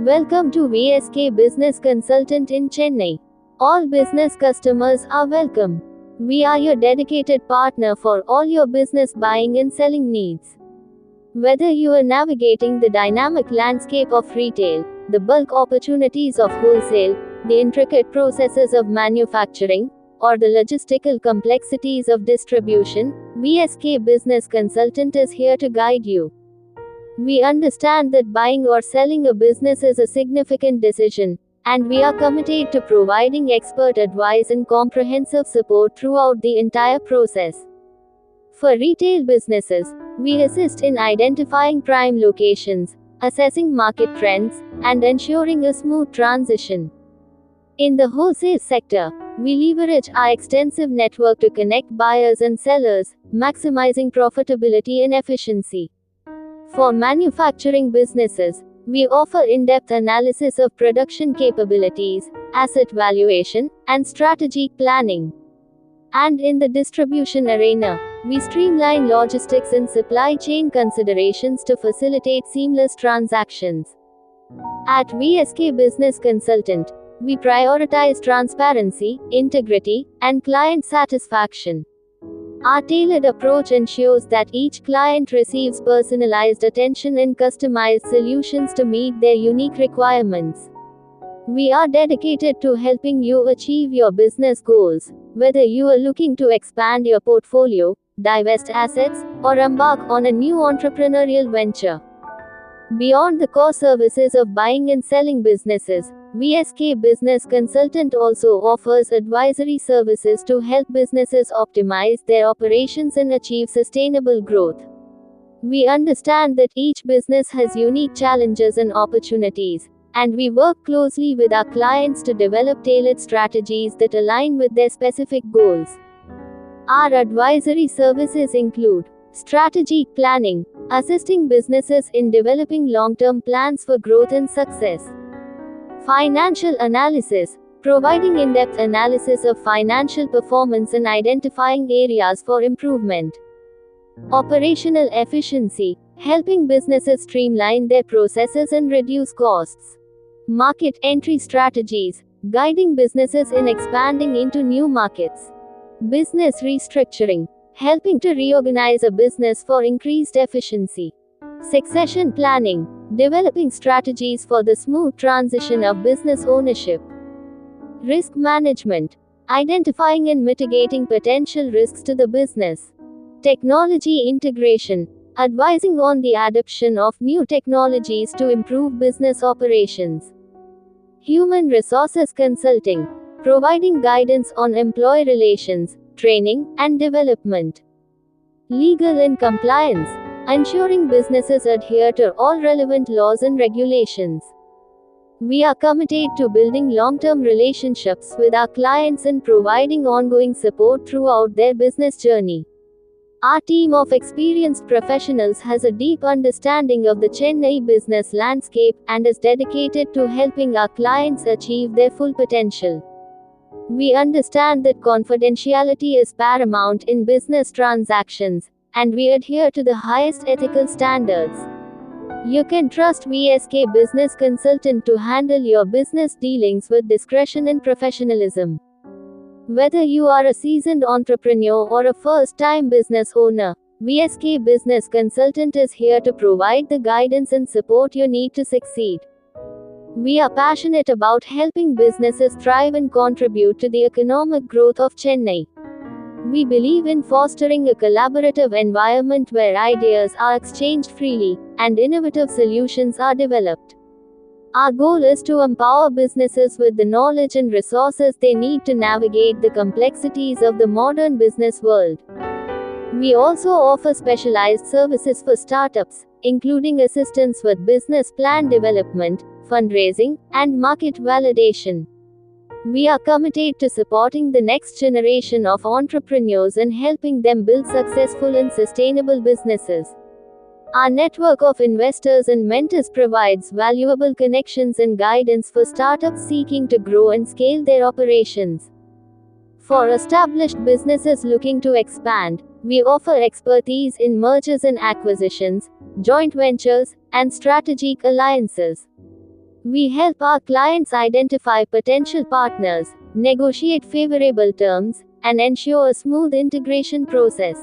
Welcome to VSK Business Consultant in Chennai. All business customers are welcome. We are your dedicated partner for all your business buying and selling needs. Whether you are navigating the dynamic landscape of retail, the bulk opportunities of wholesale, the intricate processes of manufacturing, or the logistical complexities of distribution, VSK Business Consultant is here to guide you. We understand that buying or selling a business is a significant decision, and we are committed to providing expert advice and comprehensive support throughout the entire process. For retail businesses, we assist in identifying prime locations, assessing market trends, and ensuring a smooth transition. In the wholesale sector, we leverage our extensive network to connect buyers and sellers, maximizing profitability and efficiency. For manufacturing businesses, we offer in-depth analysis of production capabilities, asset valuation, and strategic planning. And in the distribution arena, we streamline logistics and supply chain considerations to facilitate seamless transactions. At VSK Business Consultant, we prioritize transparency, integrity, and client satisfaction. Our tailored approach ensures that each client receives personalized attention and customized solutions to meet their unique requirements. We are dedicated to helping you achieve your business goals, whether you are looking to expand your portfolio, divest assets, or embark on a new entrepreneurial venture. Beyond the core services of buying and selling businesses, VSK Business Consultant also offers advisory services to help businesses optimize their operations and achieve sustainable growth. We understand that each business has unique challenges and opportunities, and we work closely with our clients to develop tailored strategies that align with their specific goals. Our advisory services include strategic planning, assisting businesses in developing long-term plans for growth and success. Financial analysis, providing in-depth analysis of financial performance and identifying areas for improvement. Operational efficiency, helping businesses streamline their processes and reduce costs. Market entry strategies, guiding businesses in expanding into new markets. Business restructuring, helping to reorganize a business for increased efficiency. Succession planning, developing strategies for the smooth transition of business ownership. Risk management, identifying and mitigating potential risks to the business. Technology integration, advising on the adoption of new technologies to improve business operations. Human resources consulting, providing guidance on employee relations, training, and development. Legal and compliance, ensuring businesses adhere to all relevant laws and regulations. We are committed to building long-term relationships with our clients and providing ongoing support throughout their business journey. Our team of experienced professionals has a deep understanding of the Chennai business landscape and is dedicated to helping our clients achieve their full potential. We understand that confidentiality is paramount in business transactions, and we adhere to the highest ethical standards. You can trust VSK Business Consultant to handle your business dealings with discretion and professionalism. Whether you are a seasoned entrepreneur or a first-time business owner, VSK Business Consultant is here to provide the guidance and support you need to succeed. We are passionate about helping businesses thrive and contribute to the economic growth of Chennai. We believe in fostering a collaborative environment where ideas are exchanged freely, and innovative solutions are developed. Our goal is to empower businesses with the knowledge and resources they need to navigate the complexities of the modern business world. We also offer specialized services for startups, including assistance with business plan development, fundraising, and market validation. We are committed to supporting the next generation of entrepreneurs and helping them build successful and sustainable businesses. Our network of investors and mentors provides valuable connections and guidance for startups seeking to grow and scale their operations. For established businesses looking to expand, we offer expertise in mergers and acquisitions, joint ventures, and strategic alliances. We help our clients identify potential partners, negotiate favorable terms, and ensure a smooth integration process.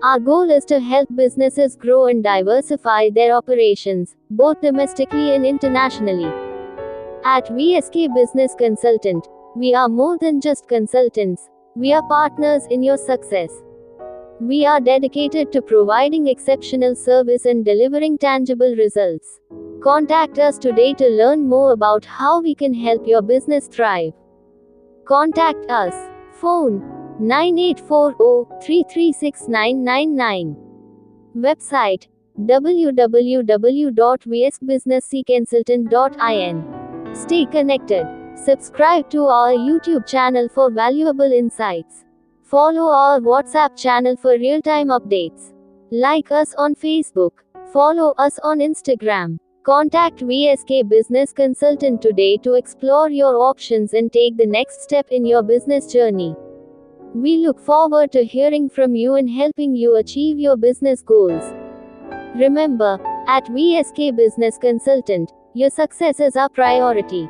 Our goal is to help businesses grow and diversify their operations, both domestically and internationally. At VSK Business Consultant, we are more than just consultants, we are partners in your success. We are dedicated to providing exceptional service and delivering tangible results. Contact us today to learn more about how we can help your business thrive. Contact us. Phone 9840-336-999. Website www.vskbusinessconsultant.in. Stay connected. Subscribe to our YouTube channel for valuable insights. Follow our WhatsApp channel for real-time updates. Like us on Facebook. Follow us on Instagram. Contact VSK Business Consultant today to explore your options and take the next step in your business journey. We look forward to hearing from you and helping you achieve your business goals. Remember, at VSK Business Consultant, your success is our priority.